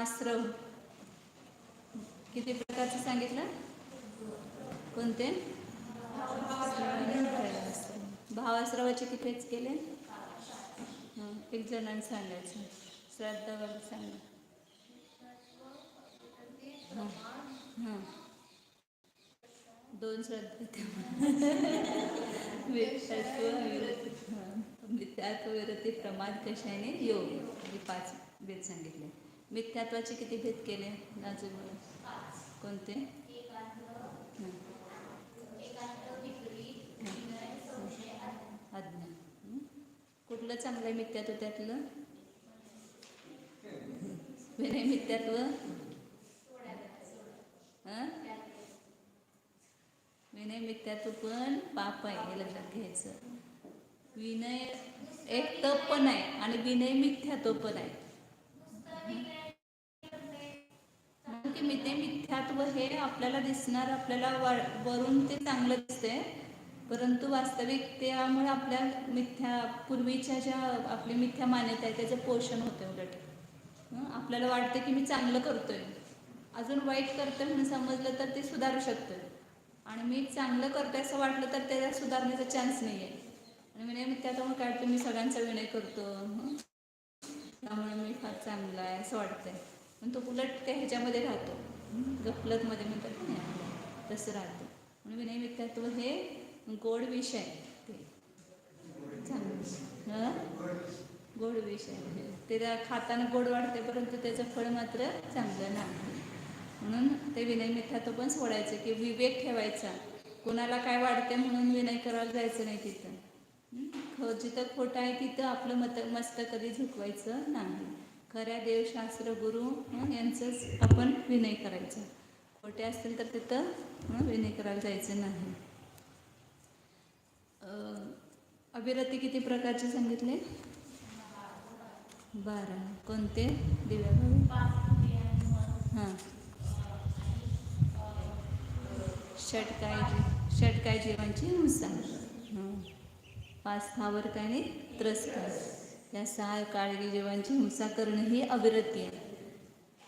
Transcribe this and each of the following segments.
आश्रव किती प्रकारचे सांगितलं? कोणते? भावाश्रवाचे कितीच केले? एक जणांनी सांगायचं. श्राद्धावर सांगा. हां 2 श्राद्ध मिथ्यात्व, विरती, प्रमाद, कशाने योग, हे 5 भेद सांगितले. मिथ्यात्वाचे किती भेद केले? अजून कोणते? आज्ञा. कुठलं चांगलं आहे मिथ्यात्व त्यातलं? विनय मिथ्यात्व. विनय मिथ्यात्व पण पाप आहे, हे लक्षात घ्यायचं. विनय एक तप पण आहे आणि विनय मिथ्यात्व पण आहे. की मिथ्या मिथ्यात्व हे आपल्याला दिसणार, आपल्याला वरून ते चांगलं दिसते, परंतु वास्तविकतेमुळे आपल्या पूर्वीच्या ज्या आपली मिथ्या मान्यता आहे त्याचं पोषण होते. उलट आपल्याला वाटतं की मी चांगलं करतोय, अजून वाईट करतोय म्हणून समजलं तर ते सुधारू शकतं, आणि मी चांगलं करतोय असं वाटलं तर त्याला सुधारण्याचा चान्स नाही आहे. आणि विनय मिथ्यात्व काय वाटतं मी सगळ्यांचा विनय करतो, त्यामुळे मी फार चांगला आहे असं वाटतंय, पण तो उलट त्या ह्याच्यामध्ये राहतो, गफलतमध्ये म्हणतात नाही, तसं राहतं. म्हणून विनय मिथ्यात्व हे गोड विष आहे, ते चांगलं गोड विष आहे. ते खाताना गोड वाटते, परंतु त्याचं फळ मात्र चांगलं नाही. म्हणून ते विनय मिथ्यात्व पण सोडायचं, की विवेक ठेवायचा. कोणाला काय वाटते म्हणून विनय करायला जायचं नाही तिथं. जिथं खोटं आहे तिथं आपलं मस्तक कधी झुकवायचं नाही. खऱ्या देवशास्त्र गुरु यांचंच आपण विनय करायचं. खोटे असतील तर तिथं विनय करायला जायचं नाही. अभिरती किती प्रकारचे सांगितले? 12. कोणते? दिव्याभावी. हां षटकाय जीवांची हिंसा. 5 स्थावर काय आणि त्रस्कार, या 6 काळगी जीवांची हिंसा करणं ही अविरती आहे.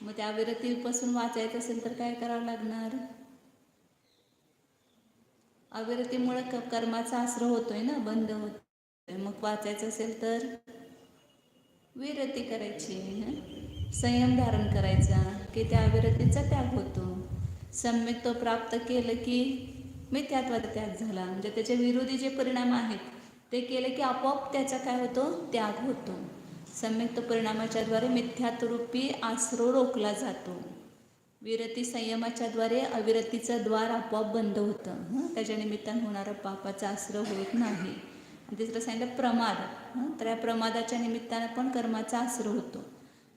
मग त्या अविरतीपासून वाचायचं असेल तर काय करावं लागणार? अविरतीमुळे कर्माचा आश्रय होतोय ना, बंद होतोय. मग वाचायचं असेल तर विरती करायची, संयम धारण करायचा, की त्या अविरतीचा त्याग होतो. सम्यक्त्व प्राप्त केलं की मिथ्यात्वाचा त्याग झाला, म्हणजे त्याचे विरोधी जे परिणाम आहेत ते केले की आपोआप त्याचा काय होतो? त्याग होतो. सम्यक्त्व परिणामाच्या द्वारे मिथ्यात्वरूपी आश्रय रोखला जातो. विरती संयमाच्या द्वारे अविरतीचं द्वार आपोआप बंद होतं. त्याच्या निमित्तानं होणारा पापाचा आश्रय होत नाही. तिसरं सांगितलं प्रमाद. तर या प्रमादाच्या निमित्तानं पण कर्माचा आश्रय होतो.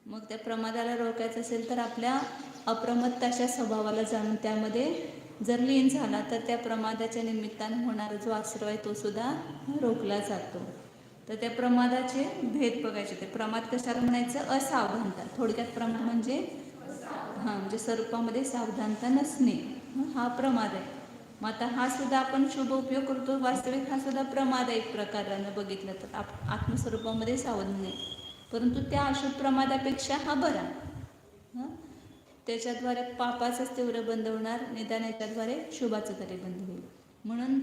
मग त्या प्रमादाला रोखायचं असेल तर आपल्या अप्रमत्ताच्या स्वभावाला जाणून त्यामध्ये जर लीन झाला तर त्या प्रमादाच्या निमित्तानं होणारा जो आश्रय आहे तो सुद्धा रोखला जातो. तर त्या प्रमादाचे भेद बघायचे. ते प्रमाद कशाला म्हणायचं? असावधानता. थोडक्यात प्रमाद म्हणजे म्हणजे स्वरूपामध्ये सावधानता नसणे, हा प्रमाद आहे. मग आता हा सुद्धा आपण शुभ उपयोग करतो, वास्तविक हा सुद्धा प्रमाद आहे एक प्रकारानं बघितलं तर. आत्मस्वरूपामध्ये सावधान नाही, परंतु त्या अशुभ प्रमादापेक्षा हा बरा. त्याच्याद्वारे पापाचंच तेवढं बंद होणार, निदान याच्याद्वारे शुभाचं तरी बंद होईल. म्हणून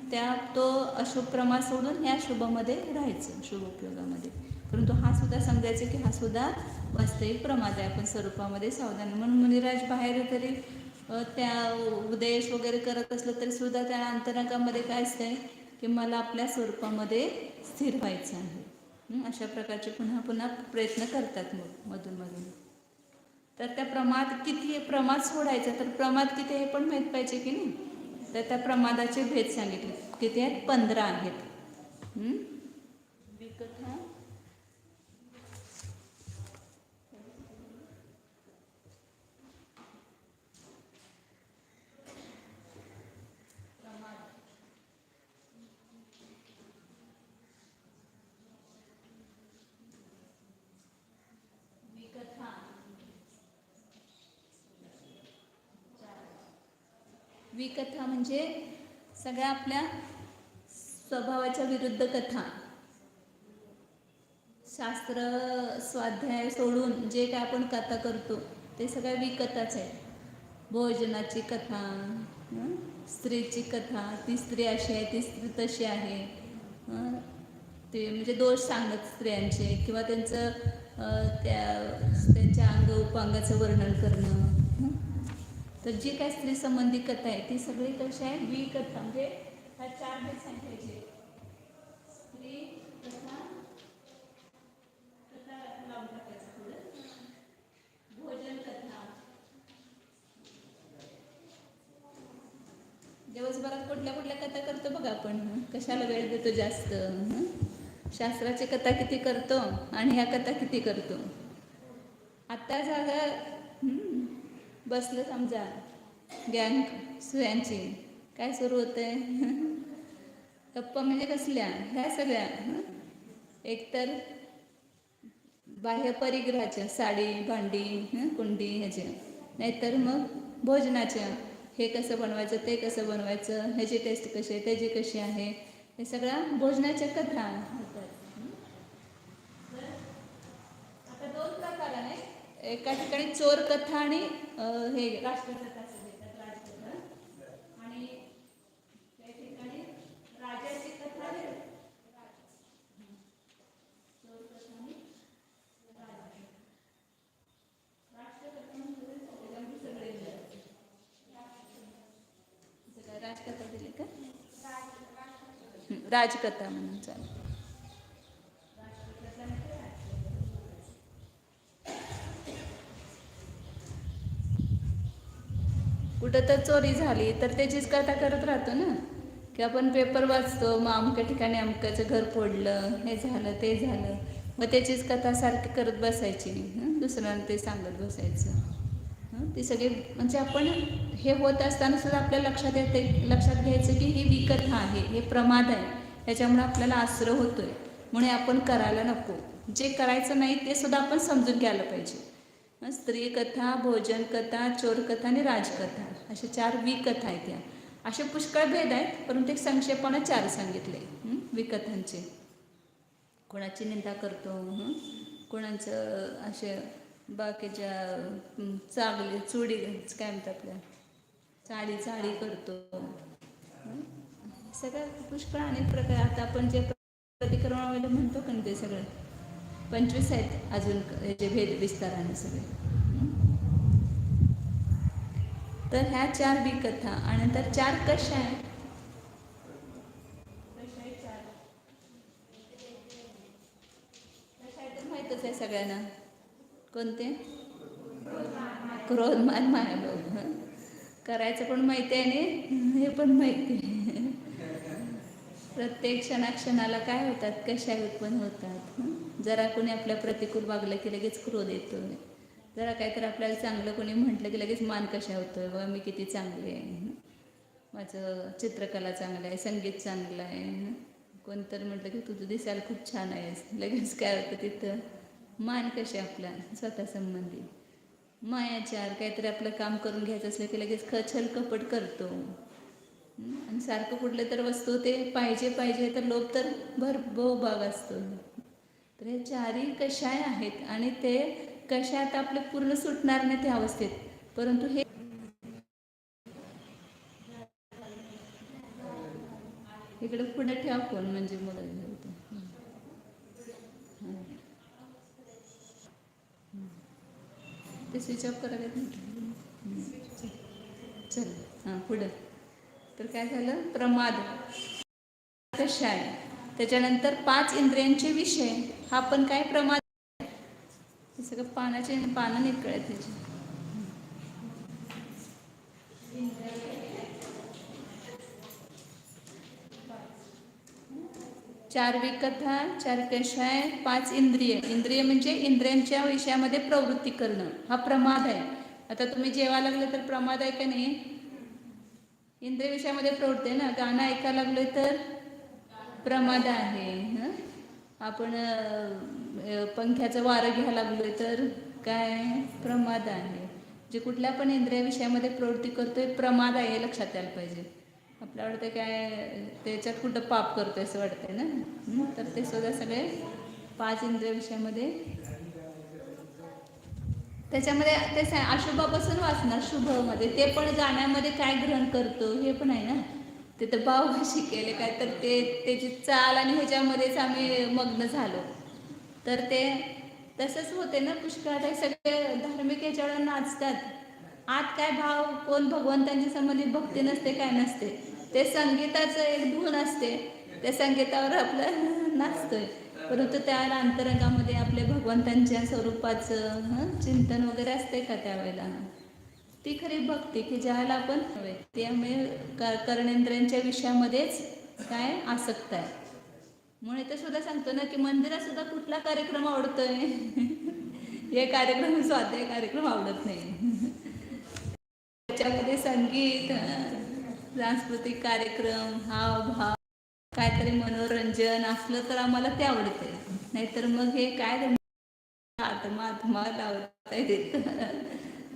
तो अशुभ प्रमाद सोडून ह्या शुभामध्ये राहायचं, शुभ उपयोगामध्ये. परंतु हा सुद्धा समजायचं की हा सुद्धा वास्तविक प्रमाद आहे, आपण स्वरूपामध्ये सावधान. म्हणून मुनिराज बाहेर तरी त्या उपदेश वगैरे करत असलं तरी सुद्धा त्या अंतरंगामध्ये काय असतंय की मला आपल्या स्वरूपामध्ये स्थिर व्हायचं आहे. अशा प्रकारचे पुन्हा पुन्हा प्रयत्न करतात मधून मधून. तर त्या प्रमाद सोडायचा, तर प्रमाद किती हे पण माहीत पाहिजे की नाही. तर त्या प्रमादाचे भेद सांगितले. किती आहेत? 15 आहेत. विकथा, विकथा म्हणजे सगळ्या आपल्या स्वभावाच्या विरुद्ध कथा. शास्त्र स्वाध्याय सोडून जे काय आपण कथा करतो ते सगळ्या विकताच आहेत. भोजनाची कथा, स्त्रीची कथा, ती स्त्री अशी आहे, ती स्त्री तशी आहे. ते म्हणजे दोष सांगत स्त्रियांचे किंवा त्यांच्या अंग उपांगाचं वर्णन करणं. तर जी काय स्त्री संबंधी कथा आहे ती सगळी कशी आहे, विकथा. म्हणजे ह्या 4 बेस सांगायचे: स्त्री कथा, कथा लावून टाकायचं पुढं, भोजन कथा. दिवसभरात कुठल्या कुठल्या कथा करतो बघा आपण, कशाला वेळ देतो जास्त. शास्त्राची कथा किती करतो आणि ह्या कथा किती करतो. आता जागा बसलं समजा गँग सुयांची, काय सुरू होतंय, गप्पा म्हणजे कसल्या, ह्या सगळ्या एकतर बाह्य परिग्रहाच्या, साडी, भांडी, कुंडी ह्याच्या, नाहीतर मग भोजनाच्या, हे कसं बनवायचं, ते कसं बनवायचं, ह्याची टेस्ट कशी आहे, त्याची कशी आहे, हे सगळ्या भोजनाच्या कथा होतात. आता 2 प्रकार आहे. एका ठिकाणी चोर कथा आणि हे राष्ट्रकथा असं देतात, राजकथा. आणि त्या ठिकाणी राजाची कथा आहे, चोर कथा आणि राष्ट्रकथा म्हणजे सगळे राजकथा दिली का, राजकथा म्हणून चालेल. कुठं तर चोरी झाली तर त्याचीच कथा करत राहतो ना, की आपण पेपर वाचतो, मग अमक्या ठिकाणी अमक्याचं घर फोडलं, हे झालं, ते झालं, मग त्याचीच कथा सारखी करत बसायची, दुसऱ्यांना ते सांगत बसायचं. ती सगळी म्हणजे आपण हे होत असताना सुद्धा आपल्या लक्षात घ्यायचं की ही विकथा आहे, हे प्रमाद आहे, ह्याच्यामुळे आपल्याला आश्रय होतोय, म्हणून आपण करायला नको. जे करायचं नाही ते सुद्धा आपण समजून घ्यायला पाहिजे. स्त्री कथा, भोजन कथा, चोर कथा आणि राजकथा, अशा 4 विकथा आहेत. त्या असे पुष्कळ भेद आहेत, परंतु एक संक्षेपानं 4 सांगितले विकथांचे. कोणाची निंदा करतो, कोणाचं असे बाकीच्या चांगली चुडी काय म्हणतात आपल्या चाळी करतो, सगळ्या पुष्कळ अनेक प्रकार. आता आपण जे प्रतिक्रमणामध्ये म्हणतो का ते सगळं 25 आहेत अजून याचे भेद विस्ताराने सगळे. तर ह्या 4 विकथा आणि नंतर 4 कशा आहेत, तर माहीतच आहे सगळ्यांना. कोणते, क्रोध, मान, माया, लोभ. करायचं पण माहिती आहे आणि हे पण माहिती आहे. प्रत्येक क्षणाक्षणाला काय होतात, कशा उत्पन्न होतात. जरा कोणी आपल्या प्रतिकूल वागलं की लगेच क्रोध येतो, जरा काहीतरी आपल्याला चांगलं कोणी म्हटलं की लगेच मान कशा होतोय, व मी किती चांगली आहे, माझं चित्रकला चांगलं आहे, संगीत चांगलं आहे. कोणतरी म्हटलं की तुझं दिसायला खूप छान आहेस, लगेच काय होतं तिथं मान कशी आपल्या स्वतः संबंधी. मायाचार, काहीतरी आपलं काम करून घ्यायचं असलं की लगेच छल कपट करतो, आणि सारखं कुठलं तर वस्तू ते पाहिजे तर लोभ तर भाग असतो. तर हे 4ही कशाय आहेत आणि ते कशात आपले पूर्ण सुटणार नाही त्या अवस्थेत. परंतु हे इकडे पुढे ठेवा फोन, म्हणजे मला ते स्विच ऑफ करायला चल. हां पुढं. तर काय झालं, प्रमाद कशा आहे, त्याच्यानंतर 5 इंद्रियांचे विषय, हा पण काय प्रमाद, हे सगळं पानं निकळ त्याची. 4 विकथा, 4 कषाय, 5 इंद्रिय म्हणजे इंद्रियांच्या विषयामध्ये प्रवृत्ती करणं, हा प्रमाद आहे. आता तुम्ही जेवायला लागले तर प्रमाद आहे का नाही, इंद्रिय विषयामध्ये प्रवृत्ती आहे ना. गाणं ऐकायला लागलोय तर प्रमाद आहे. आपण पंख्याचं वारं घ्यायला लागलोय तर काय, प्रमाद आहे. जे कुठल्या पण इंद्रिय विषयामध्ये प्रवृत्ती करतोय प्रमाद आहे, हे लक्षात यायला पाहिजे. आपल्या वाटतं काय त्याच्यात कुठं पाप करतोय असं वाटतंय ना. तर ते सुद्धा सगळे 5 इंद्रिय विषयामध्ये त्याच्यामध्ये ते अशुभापासून वाचणार शुभमध्ये, ते पण गाण्यामध्ये काय ग्रहण करतो हे पण आहे ना. ते तर भाव शिकेले काय तर ते त्याची चाल आणि ह्याच्यामध्येच आम्ही मग्न झालो. तर ते तसंच होते ना, पुष्कळ सगळे धार्मिक ह्याच्यावर नाचतात. आत काय भाव, कोण भगवंतांच्या संबंधित भक्ती नसते, काय नसते. ते संगीताचं एक धून असते, त्या संगीतावर आपलं नाचतोय. परंतु त्या अंतरंगामध्ये आपल्या भगवंतांच्या स्वरूपाचं चिंतन वगैरे असते का त्यावेळेला. ती खरी भक्ती की ज्याला आपण त्यामुळे कर्णेंद्रियांच्या विषयामध्येच काय आसक्त आहे. म्हणून इथं सुद्धा सांगतो ना की मंदिरात सुद्धा कुठला कार्यक्रम आवडतोय हे कार्यक्रम, स्वाध्याय कार्यक्रम आवडत नाही. त्याच्यामध्ये संगीत, सांस्कृतिक कार्यक्रम, हावभाव, काहीतरी मनोरंजन असलं तर आम्हाला ते आवडते. नाहीतर मग हे काय आत्मा लावता येत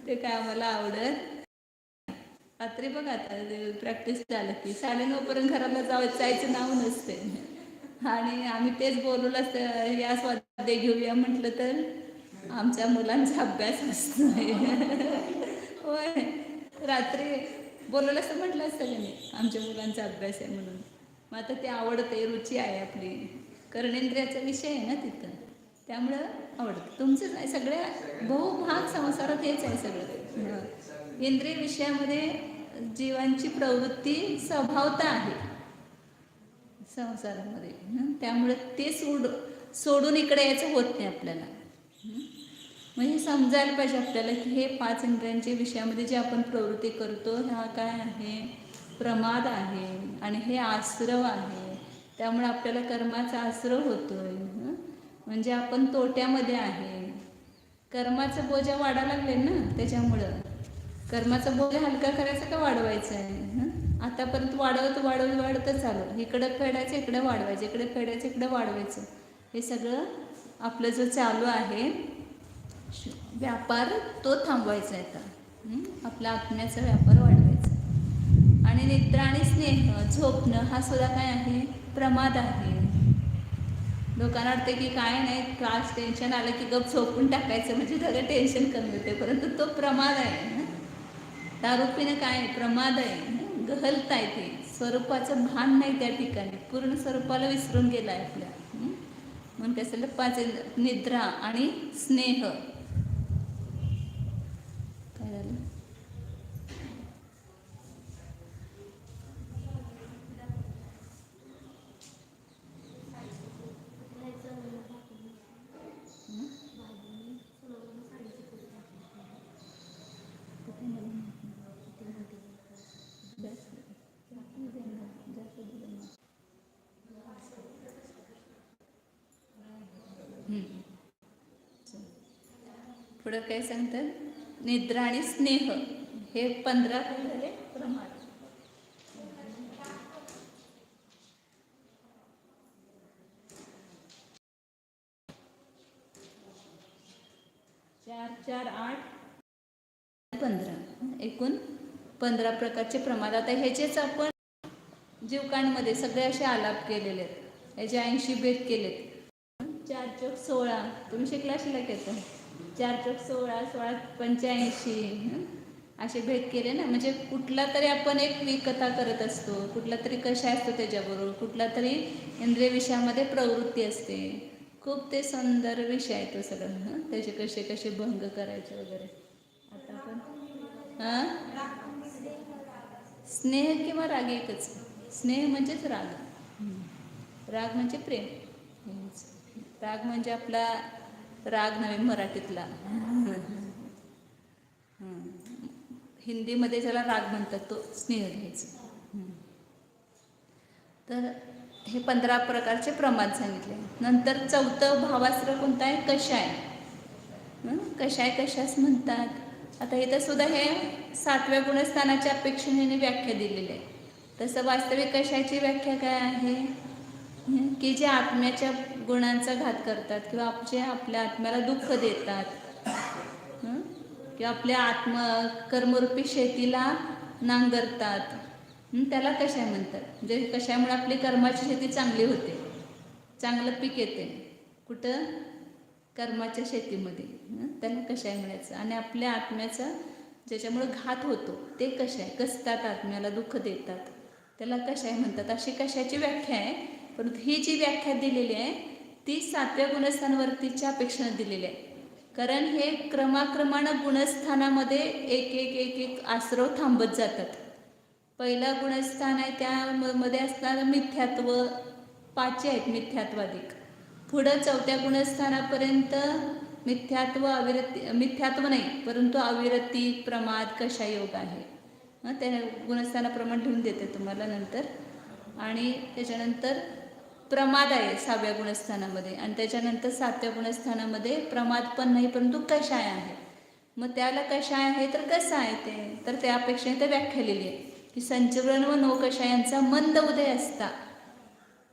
ते काय आम्हाला आवडत. रात्री बघा आता प्रॅक्टिस झालं की 9:30 घराला जायचं नाव नसते. आणि आम्ही तेच बोलवलं असतं या स्वाध्याय घेऊया म्हटलं तर आमच्या मुलांचा अभ्यास असतो. होय, रात्री बोलवलं असतं म्हटलं असतं की नाही आमच्या मुलांचा अभ्यास आहे म्हणून. मग आता ते आवडते, रुची आहे आपली, कर्णेंद्रियाचा विषय आहे ना तिथं, त्यामुळं आवडतं. तुमचंच आहे सगळ्या बहुभाग संसारात हेच आहे सगळं. इंद्रिय विषयामध्ये जीवांची प्रवृत्ती स्वभावता आहे संसारामध्ये. त्यामुळे ते सोडून इकडे यायचं होत नाही आपल्याला. मग हे समजायला पाहिजे आपल्याला की हे 5 इंद्रियांच्या विषयामध्ये जे आपण प्रवृत्ती करतो हा काय आहे, प्रमाद आहे आणि हे आश्रव आहे. त्यामुळे आपल्याला कर्माचा आश्रव होतोय. म्हणजे आपण तोट्यामध्ये आहे. कर्माचं बोजा वाढायला लागले ना, त्याच्यामुळं कर्माचा बोजा हलका करायचा का वाढवायचा आहे. आतापर्यंत वाढतच चालू, इकडं फेडायचं इकडे वाढवायचं, इकडे फेडायचं इकडे वाढवायचं. हे सगळं आपलं जो चालू आहे व्यापार तो थांबवायचा आहे आता. आपला आत्म्याचा व्यापार वाढवायचा. आणि निद्रा आणि स्नेह, झोपणं हा सुद्धा काय आहे, प्रमाद आहे. लोकांना वाटते की काय नाही, त्रास टेन्शन आलं की गप झोपून टाकायचं म्हणजे सगळं टेन्शन कमी होते, परंतु तो प्रमाद आहे. दारू पिणं काय प्रमाद आहे, गहलता आहे. ते स्वरूपाचं भान नाही त्या ठिकाणी, पूर्ण स्वरूपाला विसरून गेला आहे आपल्या. म्हणून कसं 5 निद्रा आणि स्नेह. काय झालं, पुढं काय सांगतात, निद्रा आणि स्नेह हे 15 झाले प्रमाद. चार 4 8 15, एकूण 15 प्रकारचे प्रमाद. आता ह्याचेच आपण जीवकांमध्ये सगळे असे आलाप केलेले आहेत, याचे 80 भेद केलेत. 4 चौक 16 तुम्ही शिकला असेल की आता. 4 चौक 16, 16 85 असे भेद केले ना. म्हणजे कुठला तरी आपण एक विकथा करत असतो, कुठला तरी कशा असतो त्याच्याबरोबर, कुठला तरी इंद्रिय विषयामध्ये प्रवृत्ती असते. खूप ते सुंदर विषय आहे तो सगळं. त्याचे कसे कसे भंग करायचे वगैरे. आता पण स्नेह किंवा राग एकच. स्नेह म्हणजेच राग, राग म्हणजे प्रेम. राग म्हणजे आपला राग नव्हे मराठीतला, हिंदीमध्ये ज्याला राग म्हणतात तो स्नेह घ्यायचा. तर हे 15 प्रकारचे प्रमाद सांगितले. नंतर 4थं भावास्त्र कोणतं आहे, कषाय. कषाय कशास म्हणतात. आता इथं सुद्धा हे 7व्या गुणस्थानाच्या अपेक्षेने व्याख्या दिलेली आहे. तसं वास्तविक कशाची व्याख्या काय आहे की जे आत्म्याच्या गुणांचा घात करतात किंवा जे आपल्या आत्म्याला दुःख देतात किंवा आपल्या कर्मरूपी शेतीला नांगरतात, त्याला कशाय म्हणतात. म्हणजे कशामुळे आपली कर्माची शेती चांगली होते, चांगलं पीक येते. कुठं कर्माच्या शेतीमध्ये त्याला कशाय म्हणायचं. आणि आपल्या आत्म्याचा ज्याच्यामुळे घात होतो ते कशाय, कसतात, आत्म्याला दुःख देतात, त्याला कशाय म्हणतात. अशी कशाची व्याख्या आहे. परंतु ही जी व्याख्या दिलेली आहे ती 7व्या गुणस्थानवरतीच्या अपेक्षेनं दिलेली आहे. कारण हे क्रमाक्रमानं गुणस्थानामध्ये एक एक एक एक आश्रव थांबत जातात. पहिला गुणस्थान आहे त्यामध्ये असणारं मिथ्यात्व, 5 आहेत मिथ्यात्वाधिक. पुढं 4थ्या गुणस्थानापर्यंत मिथ्यात्व, अविरती, मिथ्यात्व नाही परंतु अविरती, प्रमाद, कषायोग आहे. त्या गुणस्थानाप्रमाणे लिहून देते तुम्हाला नंतर. आणि त्याच्यानंतर प्रमाद आहे 6व्या गुणस्थानामध्ये. आणि त्याच्यानंतर 7व्या गुणस्थानामध्ये प्रमाद पण नाही परंतु कषाय आहे. मग त्याला कषाय आहे तर कसं आहे ते, तर त्यापेक्षा ते व्याख्या लिहिली आहे की संचरण व नौकषायांचा मंद उदय असता.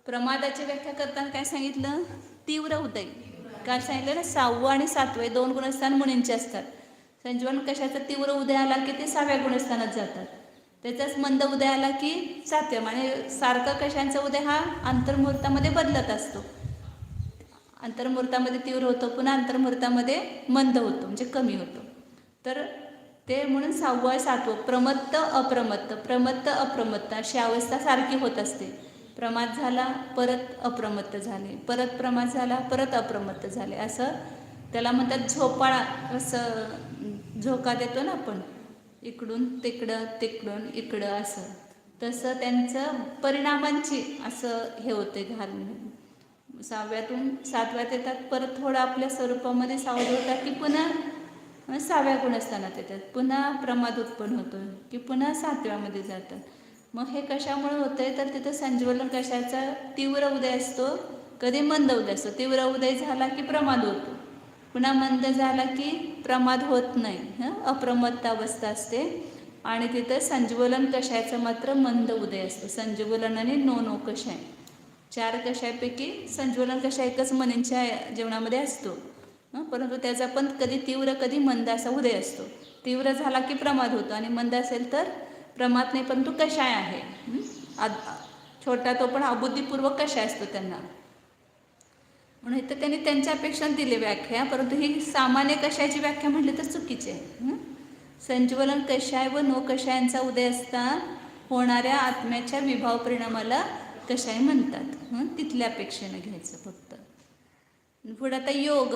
प्रमादाची व्याख्या करताना काय सांगितलं, तीव्र उदय. काय सांगितलं ना, 6वं आणि 7वं 2 गुणस्थान मुनींचे असतात. संजीवन कशाचा तीव्र उदय आला की ते 6व्या गुणस्थानात जातात. त्याचाच मंद उदय आला की 7व्या. म्हणजे सारखं कशांचा उदय हा अंतर्मुहूर्तामध्ये बदलत असतो. अंतर्मुहूर्तामध्ये तीव्र होतो, पुन्हा अंतर्मुहूर्तामध्ये मंद होतो म्हणजे कमी होतो. तर ते म्हणून 6वं 7वं प्रमत्त अप्रमत्त, प्रमत्त अप्रमत्त अशी अवस्था सारखी होत असते. प्रमाद झाला परत अप्रमत्त झाले, परत प्रमाद झाला परत अप्रमत्त झाले. असं त्याला म्हणतात झोपाळा. असं झोका देतो ना आपण, इकडून तिकडं तिकडून इकडं, असं तसं त्यांचं परिणामांची असं हे होते घालून. 6व्यातून 7व्यात येतात, परत थोडं आपल्या स्वरूपामध्ये सावध होतात की पुन्हा 6व्या गुणस्थानात येतात, पुन्हा प्रमाद उत्पन्न होतो की पुन्हा 7व्यामध्ये जातात. मग हे कशामुळे होतंय तर तिथं संजीवलन कशाचा तीव्र उदय असतो, कधी मंद उदय असतो. तीव्र उदय झाला की प्रमाद होतो, पुन्हा मंद झाला की प्रमाद होत नाही, अप्रमत्त अवस्था असते. आणि तिथं संजीवलन कशाचं मात्र मंद उदय असतो. संजीवलन आणि नो कषाय 4 कषायपैकी संजीवलन कषाय एकच मुनींच्या जीवनामध्ये असतो. परंतु त्याचा पण कधी तीव्र कधी मंद असा उदय असतो. तीव्र झाला की प्रमाद होतो आणि मंद असेल तर प्रमाद नाही परंतु कषाय आहे. छोटा तो पण अबुद्धीपूर्वक कषाय असतो त्यांना. म्हणून इथं त्यांनी त्यांच्या अपेक्षा दिली व्याख्या, परंतु ही सामान्य कषायाची व्याख्या म्हटली तर चुकीची आहे. संजीवलन कषाय व नो कषायांचा उदय असता होणाऱ्या आत्म्याच्या विभाव परिणामाला कषाय म्हणतात. तिथल्या अपेक्षेनं घ्यायचं फक्त. पुढे आता योग.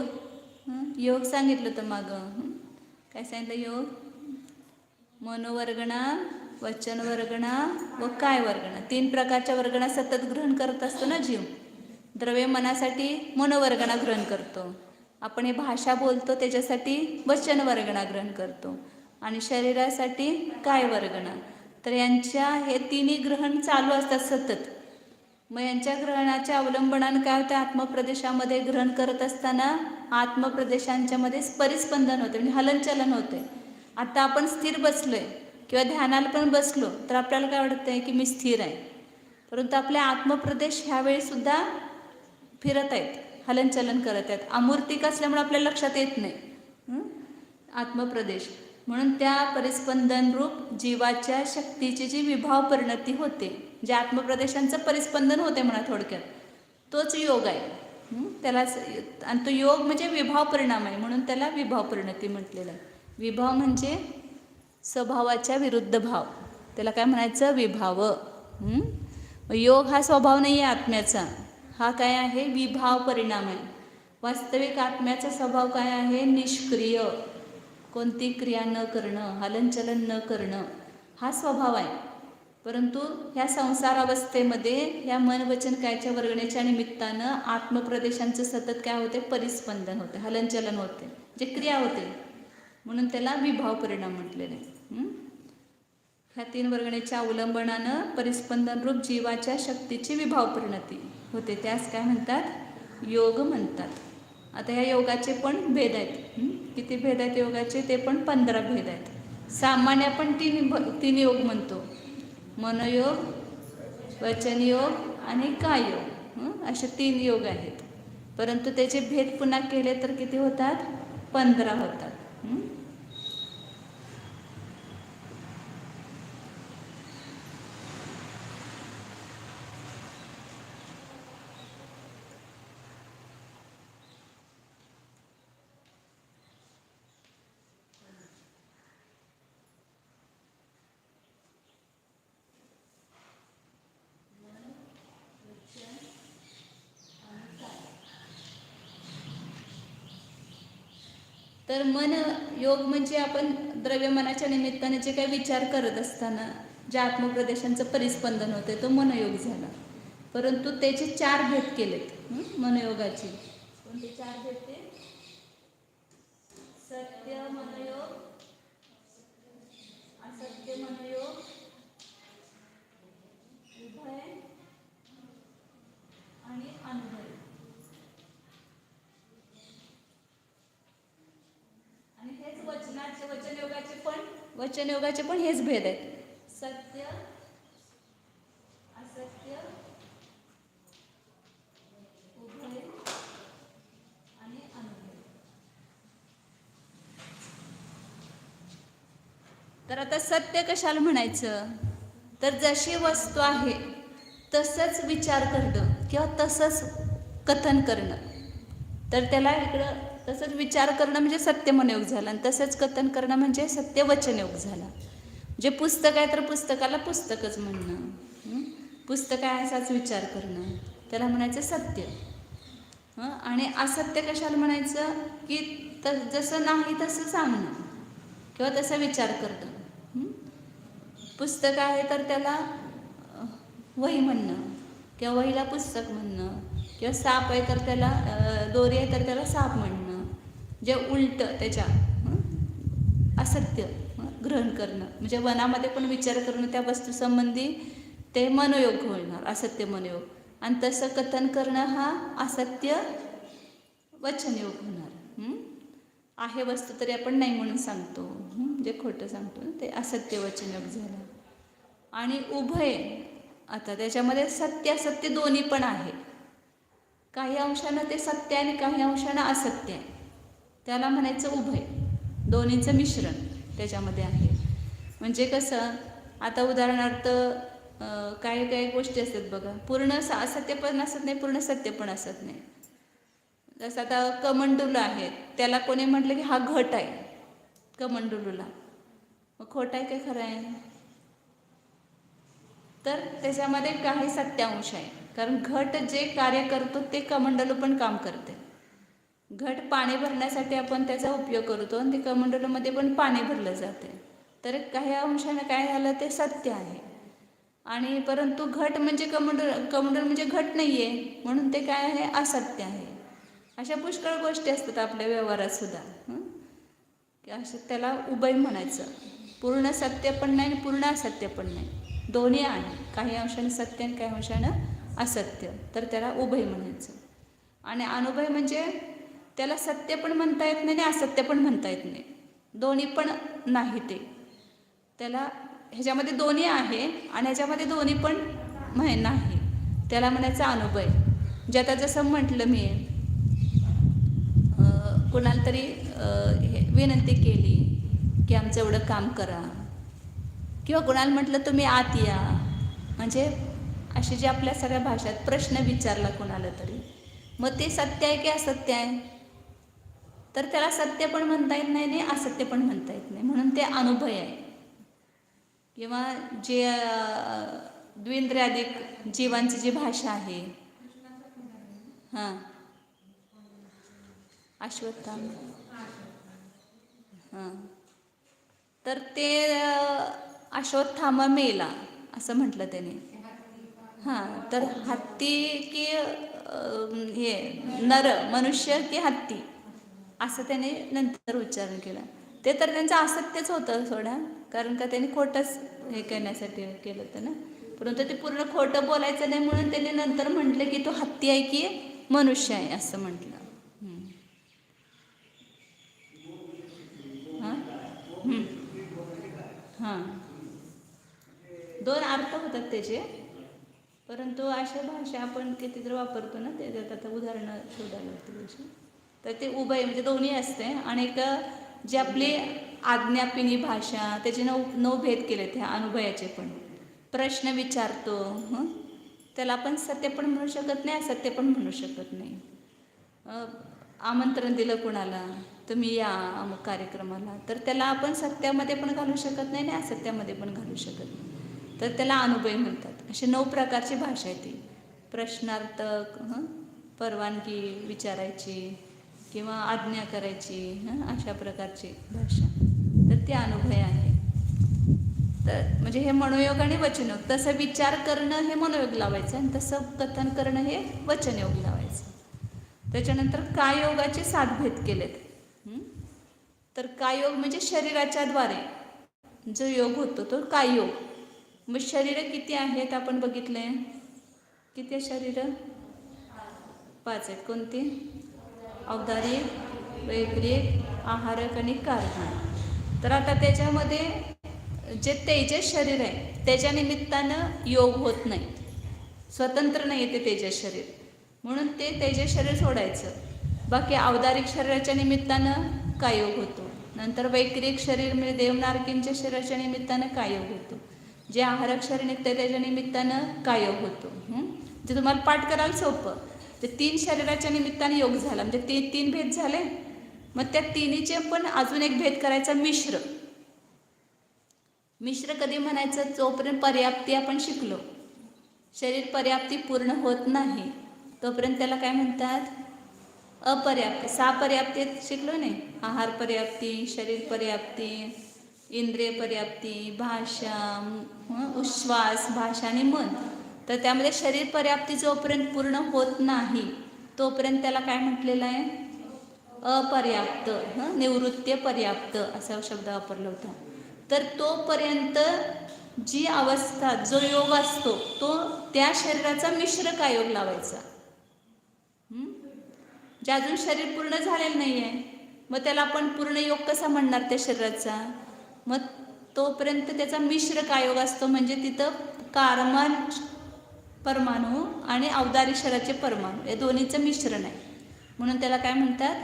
योग सांगितलं तर मागं काय सांगितलं, योग मनोवर्गणा, वचन वर्गणा व काय वर्गणा. 3 प्रकारच्या वर्गणा सतत ग्रहण करत असतो ना जीव. द्रव्य मनासाठी मनोवर्गणा ग्रहण करतो, आपण हे भाषा बोलतो त्याच्यासाठी वचन वर्गणा ग्रहण करतो, आणि शरीरासाठी काय वर्गणा. तर यांच्या हे 3 ग्रहण चालू असतात सतत. मग यांच्या ग्रहणाच्या अवलंबनानं काय होतं, आत्मप्रदेशामध्ये ग्रहण करत असताना आत्मप्रदेशांच्या मध्ये परिस्पंदन होते म्हणजे हलनचलन होते. आता आपण स्थिर बसलोय किंवा ध्यानाला पण बसलो तर आपल्याला काय वाटतंय की मी स्थिर आहे, परंतु आपले आत्मप्रदेश ह्यावेळी सुद्धा फिरत आहेत, हलनचलन करत आहेत. अमूर्तिक असल्यामुळे आपल्याला लक्षात येत नाही आत्मप्रदेश. म्हणून त्या परिस्पंदन रूप जीवाच्या शक्तीची जी विभाव परिणती होते, जे आत्मप्रदेशांचं परिस्पंदन होते म्हणा थोडक्यात, तोच योग आहे. त्यालाच, आणि तो योग म्हणजे विभाव परिणाम आहे म्हणून त्याला विभाव परिणती म्हटलेलं आहे. विभाव म्हणजे स्वभावाच्या विरुद्ध भाव, त्याला काय म्हणायचं, विभाव. योग हा स्वभाव नाही आहे आत्म्याचा, हा काय आहे, विभाव परिणाम आहे. वास्तविक आत्म्याचा स्वभाव काय आहे, निष्क्रिय, कोणती क्रिया न करणं, हलनचलन न करणं, हा स्वभाव आहे. परंतु ह्या संसार अवस्थेमध्ये ह्या मन वचन कायच्या वर्गणेच्या निमित्तानं आत्मप्रदेशांचं सतत काय होते, परिस्पंदन होते, हलनचलन होते, जे क्रिया होते, म्हणून त्याला विभाव परिणाम म्हटलेले. ह्या 3 वर्गणेच्या अवलंबनानं परिस्पंदन रूप जीवाच्या शक्तीची विभाव परिणती होते, त्यास काय म्हणतात, योग म्हणतात. आता ह्या योगाचे पण भेद आहेत. किती भेद आहेत योगाचे, ते पण 15 भेद आहेत. सामान्य आपण 3 योग म्हणतो, मनोयोग, वचनयोग आणि काययोग, असे 3 योग आहेत. परंतु त्याचे भेद पुन्हा केले तर किती होतात, 15 होतात. तर मन योग म्हणजे आपण द्रव्यमनाच्या निमित्ताने जे काही विचार करत असताना ज्या आत्मप्रदेशांचं परिस्पंदन होते तो मनयोग झाला. परंतु त्याचे 4 भेद केलेत मनयोगाचे. कोणते 4 भेद ते? सत्य मनयोग, असत्य मनयोग, उभय आणि अनुभय. आणि हेच वचनयोगाचे पण हेच भेद आहेत. सत्य, असत्य, उभय आणि अनुभय. तर आता सत्य कशाला म्हणायचं? तर जशी वस्तू आहे तसंच विचार करणं किंवा तसंच कथन करणं. तर त्याला इकडं तसंच विचार करणं म्हणजे सत्य मनयोग झाला आणि तसंच कथन करणं म्हणजे सत्य वचनयोग झाला. जे पुस्तक आहे तर पुस्तकाला पुस्तकच म्हणणं, पुस्तक आहे असाच विचार करणं, त्याला म्हणायचं सत्य. आणि असत्य कशाला म्हणायचं? की जसं नाही तसं सांगणं किंवा तसा विचार करणं. पुस्तक आहे तर त्याला वही म्हणणं किंवा वहीला पुस्तक म्हणणं, किंवा साप आहे तर त्याला दोरी आहे तर त्याला साप म्हणणं, जे उलट त्याच्या असत्य ग्रहण करणं. म्हणजे वनामध्ये पण विचार करणं त्या वस्तूसंबंधी ते मनयोग होणार, असत्य मनयोग. आणि तसं कथन करणं हा असत्य वचनयोग होणार. आहे वस्तू तरी आपण नाही म्हणून सांगतो, जे खोटं सांगतो ना ते असत्य वचनयोग झालं. आणि उभय, आता त्याच्यामध्ये सत्य असत्य दोन्ही पण आहे. काही अंशानं ते सत्य आणि काही अंशानं असत्य आहे, त्याला म्हणायचं उभय. दोन्हीचं मिश्रण त्याच्यामध्ये आहे. म्हणजे कसं, आता उदाहरणार्थ काही काही गोष्टी असतात बघा, पूर्ण असत्य पण असत नाही, पूर्ण सत्य पण असत नाही. जसं आता कमंडलू आहे, त्याला कोणी म्हटलं की हा घट आहे कमंडलूला, मग खोटं आहे काय खरं आहे? तर त्याच्यामध्ये काही सत्यांश आहे, कारण घट जे कार्य करतो ते कमंडलू पण काम करते. घट पाणी भरण्यासाठी आपण त्याचा उपयोग करतो आणि ते कमंडलूमध्ये पण पाणी भरलं जाते. तर काही अंशाने काय झालं ते सत्य आहे. आणि परंतु घट म्हणजे कमंडल म्हणजे घट नाही आहे, म्हणून ते काय आहे? असत्य आहे. अशा पुष्कळ गोष्टी असतात आपल्या व्यवहारात सुद्धा, की असं त्याला उभय म्हणायचं. पूर्ण सत्य पण नाही आणि पूर्ण असत्य पण नाही, दोन्ही आहे. काही अंशाने सत्य आणि काही अंशानं असत्य, तर त्याला उभय म्हणायचं. आणि अनुभय म्हणजे त्याला सत्य पण म्हणता येत नाही आणि असत्य पण म्हणता येत नाही, दोन्ही पण नाही. ते त्याला ह्याच्यामध्ये दोन्ही आहे आणि ह्याच्यामध्ये दोन्ही पण नाही, त्याला म्हणायचं अनुभय. जे आता जसं म्हटलं मी, कोणाला तरी विनंती केली की आमचं एवढं काम करा, किंवा कोणाला म्हटलं तुम्ही आत या, म्हणजे असे जे आपल्या सगळ्या भाषेत प्रश्न विचारला कोणाला तरी, मग ते सत्य आहे की असत्य आहे? तर त्याला सत्य पण म्हणता येत नाही आणि असत्य पण म्हणता येत नाही, म्हणून ते अनुभय आहे. किंवा जे द्विंद्रियादिक जीवांची जी भाषा आहे, हां अश्वत्थामा, हां, तर ते अश्वत्थामा मेला असं म्हटलं त्याने. हां, तर हत्ती की हे नर मनुष्य की हत्ती, असं त्याने नंतर उच्चारण केलं. ते तर त्यांचं असत्यच होतं सोडा, कारण का त्यांनी खोटंच हे करण्यासाठी केलं होतं ना. परंतु ते पूर्ण खोटं बोलायचं नाही म्हणून त्यांनी नंतर म्हटलं की तो हत्ती आहे की मनुष्य आहे असं म्हटलं. हां हां, दोन अर्थ होतात त्याचे, परंतु अशा भाषा आपण किती जर वापरतो ना, त्याच्यात आता उदाहरणं शोधायला लागतील अशी. तर ते उभय म्हणजे दोन्ही असते. आणि एक जी आपली आज्ञापिनी भाषा, त्याचे 9 भेद केले त्या अनुभयाचे पण. प्रश्न विचारतो, त्याला आपण सत्य पण म्हणू शकत नाही, असत्य पण म्हणू शकत नाही. आमंत्रण दिलं कुणाला, तुम्ही या अमुक कार्यक्रमाला, तर त्याला आपण सत्यामध्ये पण घालू शकत नाही आणि असत्यामध्ये पण घालू शकत नाही, तर त्याला अनुभय म्हणतात. असे 9 प्रकारची भाषा आहे ती. प्रश्नार्थक, परवानगी विचारायची, किंवा आज्ञा करायची, अशा प्रकारची भाषा. तर ते अनुभय आहे. तर म्हणजे हे मनोयोग आणि वचनयोग. तसं विचार करणं हे मनोयोग लावायचं आणि तसं कथन करणं हे वचनयोग लावायचं. त्याच्यानंतर काययोगाचे 7 भेद केलेत. तर काययोग म्हणजे शरीराच्या द्वारे जो योग होतो तो काययोग. मग शरीर किती आहेत आपण बघितले? किती आहे शरीर? 5 आहेत. कोणती? औदारिक, वैक्रिक, आहारक आणि कारक. तर आता त्याच्यामध्ये जे तेजस शरीर आहे त्याच्या निमित्तानं योग होत नाही, स्वतंत्र नाही आहे ते तेजस शरीर, म्हणून ते तेजस शरीर सोडायचं. बाकी औदारिक शरीराच्या निमित्तानं काय योग होतो. नंतर वैक्रिक शरीर म्हणजे देवनारकींच्या शरीराच्या निमित्तानं काय योग होतो. जे आहारक शरीर निघते त्याच्या निमित्तानं काय योग होतो. जे तुम्हाला पाठ करायला सोपं. ते 3 शरीराच्या निमित्ताने योग झाला म्हणजे ते 3 भेद झाले. मग त्या तिन्हीचे पण अजून एक भेद करायचा, मिश्र. मिश्र कधी म्हणायचं? जोपर्यंत पर्याप्ती आपण शिकलो, शरीर पर्याप्ती पूर्ण होत नाही तोपर्यंत त्याला काय म्हणतात? अपर्याप्ती. 6 पर्याप्ती शिकलो नाही? आहार पर्याप्ती, शरीर पर्याप्ती, इंद्रिय पर्याप्ती, भाषा, उश्वास, भाषा आणि मन. तर त्यामध्ये शरीर पर्याप्ती जोपर्यंत पूर्ण होत नाही तोपर्यंत त्याला काय म्हटलेलं आहे? अपर्याप्त, निवृत्ती पर्याप्त असा शब्द वापरला होता. तर तोपर्यंत जी अवस्था, जो योग असतो तो त्या शरीराचा मिश्र काय योग लावायचा. जे अजून शरीर पूर्ण झालेलं नाही आहे मग त्याला आपण पूर्ण योग कसा म्हणणार त्या शरीराचा? मग तोपर्यंत त्याचा मिश्र काय योग असतो, म्हणजे तिथं कारमान परमाणू आणि औदारिक शरीराचे परमाणू या दोन्हीचं मिश्रण आहे, म्हणून त्याला काय म्हणतात?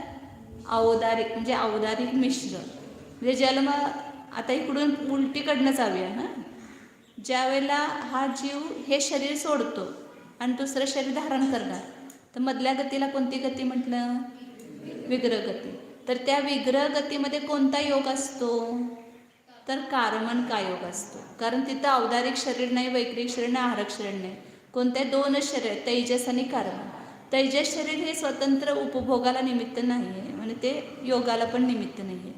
औदारिक, म्हणजे औदारिक मिश्र. म्हणजे जन्म आता इकडून उलटीकडनं जाऊया. ज्या वेळेला हा जीव हे शरीर सोडतो आणि दुसरं शरीर धारण करणार तर मधल्या गतीला कोणती गती म्हटलं? विग्रह गती. तर त्या विग्रह गतीमध्ये कोणता योग असतो? तर कारमन काय योग असतो. कारण तिथं औदारिक शरीर नाही, वैक्रिक शरीर नाही, आहारक शरीर नाही. कोणत्या 2च शरीर आहेत, तेजस आणि कारमन. तेजस शरीर हे स्वतंत्र उपभोगाला निमित्त नाही आहे, म्हणजे ते योगाला पण निमित्त नाही आहे.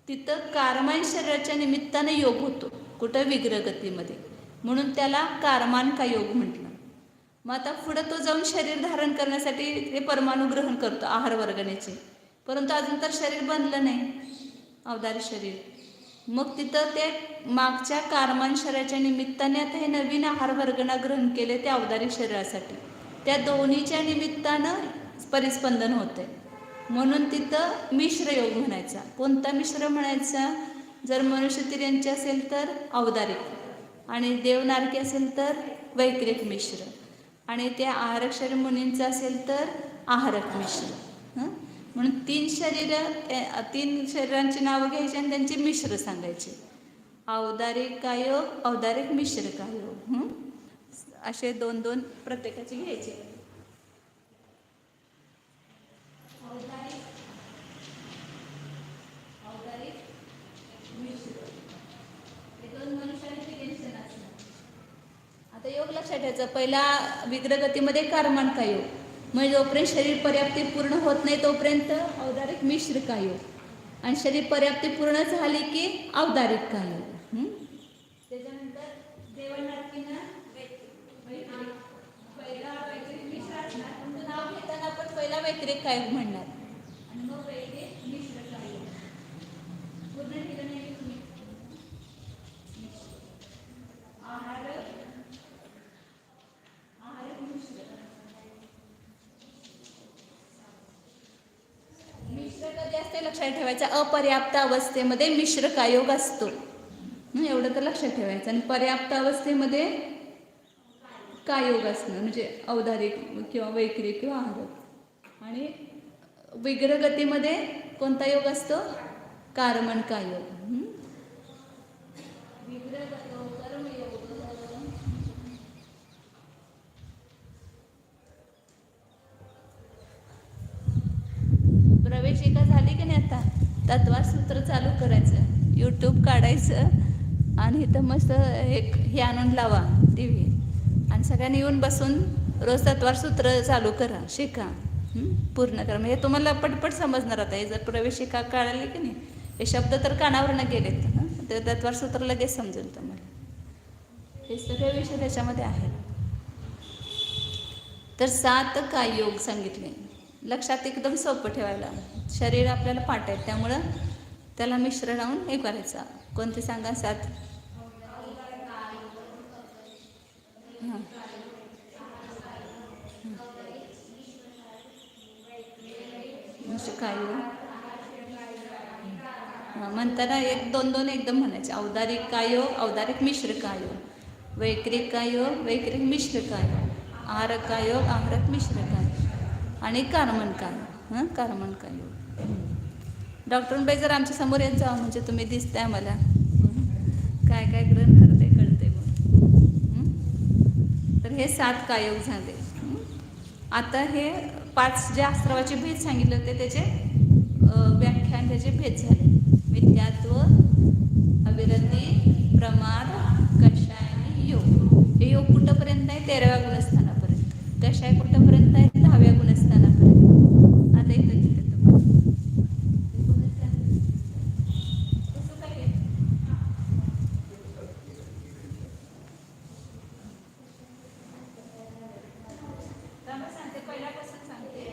तिथं कारमान शरीराच्या निमित्ताने योग होतो. कुठं? विग्रह गतीमध्ये, म्हणून त्याला कारमान का योग म्हटलं. मग आता पुढं तो जाऊन शरीर धारण करण्यासाठी ते परमाणू ग्रहण करतो आहार वर्गण्याचे, परंतु अजून तर शरीर बनलं नाही, औदारिक शरीर. मग तिथं ते मागच्या कारमान शरीराच्या निमित्ताने आता हे नवीन आहार वर्गना ग्रहण केले ते औदारिक शरीरासाठी. त्या दोन्हीच्या निमित्तानं परिस्पंदन होते, म्हणून तिथं मिश्र योग म्हणायचा. कोणता मिश्र म्हणायचा? जर मनुष्य तिर्यांचे असेल तर औदारिक आणि देवनारकी असेल तर वैक्रिक मिश्र, आणि त्या आहारक शरीर मुनींचं असेल तर आहारक मिश्र. म्हणून 3 शरीरांची नावं घ्यायची आणि त्यांचे मिश्र सांगायचे. औदारिक कायोग, औदारिक मिश्र कायोग, असे 2-2 प्रत्येकाचे घ्यायचे. आता योग लक्षात ठेवायचं. पहिला विग्रहगतीमध्ये कारमान काय योग, म्हणजे जोपर्यंत शरीर पर्याप्ती पूर्ण होत नाही तोपर्यंत औदारिक मिश्र काय योग, आणि शरीर पर्याप्ती पूर्ण झाली की औदारिक काय योग. त्याच्यानंतर देवनारकीनं पहिला वैक्रिक मिश्र असणार, पण नाव घेताना आपण पहिला वैक्रिक काय योग म्हणणार आणि मग वैक्रिक मिश्र काय योग. पूर्ण ठिकाणी मिश्र कधी असते लक्षात ठेवायचं? अपर्याप्त अवस्थेमध्ये मिश्र कायोग असतो, एवढं तर लक्षात ठेवायचं. आणि पर्याप्त अवस्थेमध्ये कायोग असणं म्हणजे औदारिक किंवा वैक्रिक किंवा आहारक. आणि विग्रहगतीमध्ये कोणता योग असतो? कारमन कायोग. प्रवेशिका झाली की नाही? आता तत्वार सूत्र चालू करायचं, यूट्यूब काढायचं आणि इथं मस्त हे आणून लावा TV, आणि सगळ्यांनी येऊन बसून रोज तत्वार सूत्र चालू करा, शिका. पूर्ण कर्म हे तुम्हाला पटपट समजणार आता. हे जर प्रवेशिका कळाली की नाही, हे शब्द तर कानावरनं गेलेत. ते तत्वार सूत्र लगेच समजेल तुम्हाला. हे सगळे विषय त्याच्यामध्ये आहेत. तर 7 काय योग सांगितले. लक्षात एकदम सोपं ठेवायला. शरीर आपल्याला पाठ आहे, त्यामुळं त्याला मिश्र लावून हे करायचं. कोणते सांगा 7? हां काय योग म्हणताना 1-2-2 एकदम म्हणायचे. औदारिक कायोग, औदारिक मिश्र कायोग, वैक्रिक कायोग, वैक्रिक मिश्र कायोग, आहारक कायोग, आहारक मिश्र कायोग आणि कारमन कायोग. कारमन कायोग. डॉक्टरांबाई जर आमच्या समोर येत जावं, म्हणजे तुम्ही दिसताय मला, काय काय ग्रहण करते कळते मग. तर हे 7 कायोग झाले. आता हे 5 जे आश्रवाचे भेद सांगितले होते त्याचे व्याख्यान, त्याचे भेद झाले. मिथ्यात्व, अविरती, प्रमाद, कषाय आणि योग. हे योग कुठंपर्यंत आहे? 13व्या गुणस्थानापर्यंत. कषाय कुठंपर्यंत आहे? 10व्या गुणस्थानापर्यंत. आता इथं तिथे सांगते, पहिल्यापासून सांगते.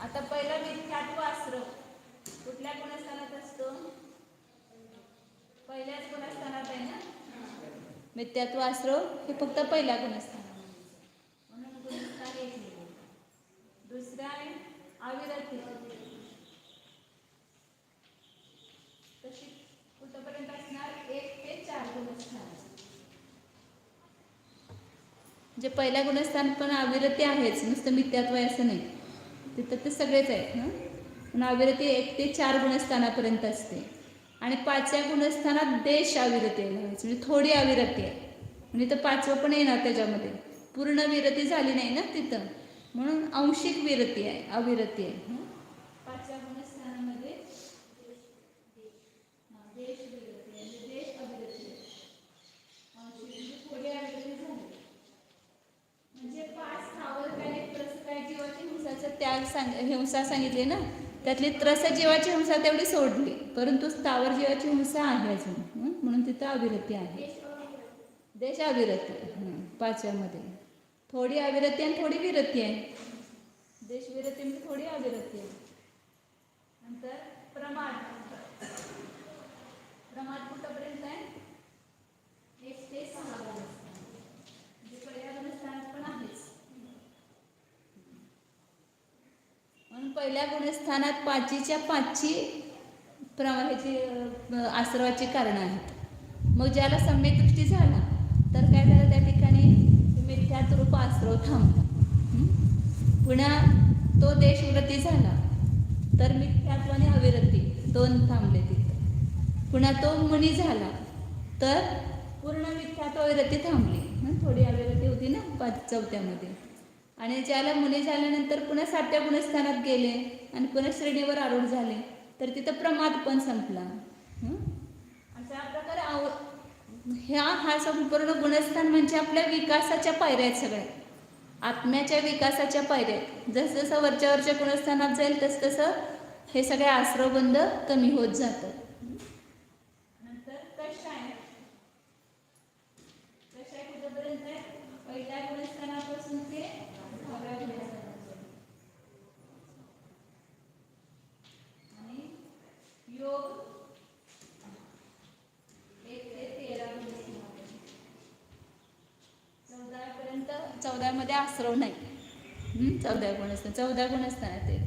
आता पहिला मिथ्यात्व आश्रव कुठल्या गुणस्थानात असतो? पहिल्याच गुणस्थानात आहे ना. मिथ्यात्व आश्रव हे फक्त पहिल्या गुणस्थानात, म्हणून गुणस्थान 1. दुसरा आहे अविरती. तशी कुठपर्यंत असणार? 1 ते 4 गुणस्थान. जे पहिल्या गुणस्थान पण अविरती आहेच, नुसतं मिथ्यात्व आहे असं नाही. तिथं ते सगळेच आहेत. पण अविरती 1 ते 4 गुणस्थानापर्यंत असते. आणि 5व्या गुणस्थानात देश अविरती आहे, म्हणजे थोडी अविरती आहे. म्हणजे तर 5वं पण येणार त्याच्यामध्ये. पूर्ण विरती झाली नाही ना तिथं, म्हणून आंशिक विरती आहे, अविरती आहे. 5व्या गुणस्थानामध्ये देश विरती आहे, देश अविरती आहे. आंशिक थोडी अविरती झाली. म्हणजे 5 स्थावर काय, त्रस काय, जीवाची हिंसाचं त्याग हिंसा सांगितली ना, त्यातली त्रस जीवाची हिंसा तेवढी सोडली, परंतु स्थावर जीवाची हिंसा आहे अजून. म्हणून तिथं अविरती आहे. देश अविरती 5व्यामध्ये. थोडी अविरती आणि थोडी विरती आहे. देश विरती म्हणजे थोडी अविरती आहे. नंतर प्रमाद. प्रमाद कुठपर्यंत आहे? 1 ते 6 म्हणजे पहिल्या गुणस्थानात पण आहेच. म्हणून पहिल्या गुणस्थानात 5च्या 5ची प्रमाणाची आश्रवाची कारणं आहेत. मग ज्याला सम्यक दृष्टी झाला तर काय झालं, त्या ठिकाणी मिथ्यात्व आश्रव थांबला. पुन्हा तो देशवृत्ती झाला तर मिथ्यात्व आणि अविरती 2 थांबले तिथं. पुन्हा तो मुनी झाला तर पूर्ण मिथ्यात्व अविरती थांबली. थोडी अविरती होती ना 4थ्यामध्ये. आणि ज्याला मुनी झाल्यानंतर पुन्हा 7व्या गुणस्थानात गेले आणि पुन्हा श्रेणीवर आरूढ झाले तर तिथं प्रमाद पण संपला. अशा प्रकारे हा संपूर्ण गुणस्थान म्हणजे आपल्या विकासाच्या पायऱ्या आहेत सगळ्या. आत्म्याच्या विकासाच्या पायऱ्या आहेत. जसं जसं वरच्या गुणस्थानात जाईल तसं तसं हे सगळे आश्रवबंध कमी होत जातं. नंतर कषाय. कषाय कुठपर्यंत आहे? पहिल्या गुणस्थानापासून ते 10व्या गुणस्थानापर्यंत. आणि योग 1 ते 13 गुणस्थानापर्यंत. 14व्यापर्यंत. 14व्यामध्ये आश्रव नाही. 14 गुणस्थानात आहे.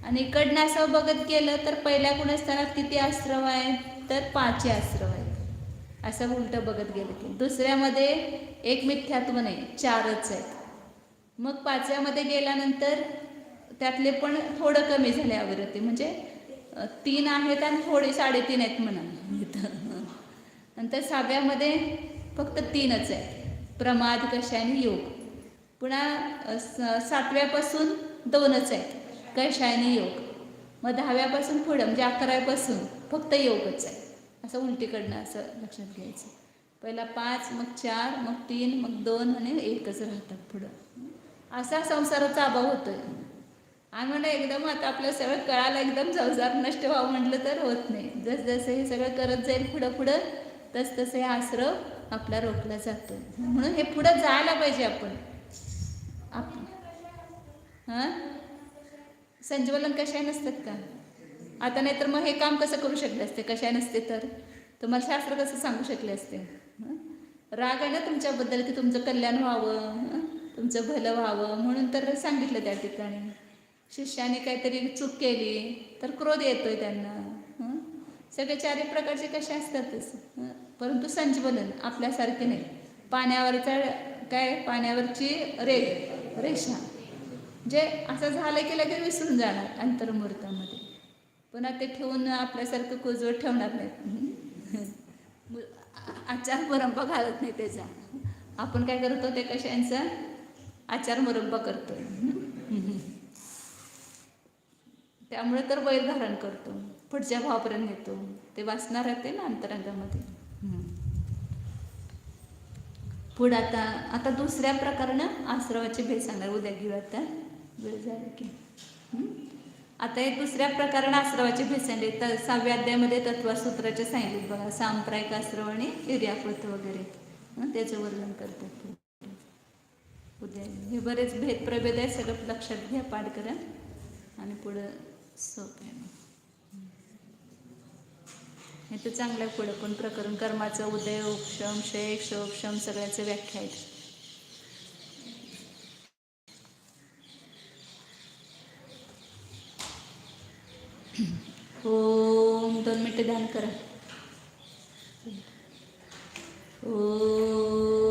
आणि इकडनं असं बघत गेलं तर पहिल्या गुणस्थानात किती आश्रव आहेत? तर 5 आश्रव आहेत. असं उलटं बघत गेलं की दुसऱ्यामध्ये 1 मिथ्यात्व नाही, 4च आहेत. मग 5व्यामध्ये गेल्यानंतर त्यातले पण थोडं कमी झाले अविरती, म्हणजे 3 आहेत आणि थोडे 3.5 आहेत म्हणा इथं. नंतर 6व्यामध्ये फक्त 3च आहे, प्रमाद, कषाय आणि योग. पुन्हा 7व्यापासून 2च आहेत, कषाय आणि योग. मग 10व्यापासून पुढं म्हणजे 11व्यापासून फक्त योगच आहे. असं उलटीकडनं असं लक्षात घ्यायचं. पहिला 5, मग 4, मग 3, मग 2 आणि 1च राहतात पुढं. असा संसाराचा अभाव होतोय. आणि म्हणलं एकदम आता आपलं सगळं कळालं, एकदम संसार नष्ट व्हावं म्हटलं तर होत नाही. जसं हे सगळं करत जाईल पुढं पुढं तसं हे आश्रव आपला रोखला जातो. म्हणून हे पुढं जायला पाहिजे आपण. हां, संजीवलन कशाय नसतात का आता? नाही तर मग हे काम कसं करू शकले असते कशाय नसते तर? तुम्हाला शास्त्र कसं सांगू शकले असते? राग आहे ना तुमच्याबद्दल की तुमचं कल्याण व्हावं, तुमचं भलं व्हावं म्हणून तर सांगितलं त्या ठिकाणी. शिष्याने काहीतरी चूक केली तर क्रोध येतोय त्यांना. सगळे 4 प्रकारचे कसे असतातच. परंतु संजीवलन आपल्यासारखे नाही. पाण्यावरचा काय, पाण्यावरची रेषा जे असं झालं की लगेच विसरून जाणार अंतर्मुहूर्तामध्ये. पुन्हा ते ठेवून आपल्यासारखं कुजवत ठेवणार नाहीत. आचार मुरंबा घालत नाही त्याचा. आपण काय करतो ते कशांचा आचार मुरंबा करतो. त्यामुळे तर वैर धारण करतो, पुढच्या भावापर्यंत येतो. ते वाचणार राहते ना अंतरंगामध्ये. पुढं आता दुसऱ्या प्रकारानं आश्रवाची भेद सांगणार. उद्या घेऊ, आता वेळ झाला की. आता एक दुसऱ्या प्रकारानं आश्रवाची भेद सांगली. 6व्या अध्यायामध्ये तत्वसूत्राचे सांगितले बघा. सांप्रदायिक आश्रव आणि इर्यापत वगैरे त्याचं वर्णन करतात उद्या. हे बरेच भेद प्रभेद आहे, सगळं लक्षात घ्या, पाठ करा आणि पुढं सोपं आहे. हे तर चांगलं आहे. पुढं पण प्रकरण कर्माचं उदय, उपशम, क्षय, क्षोपशम सगळ्याचं व्याख्या आहेत. ओम 2 मिनिटं ध्यान करा. ओम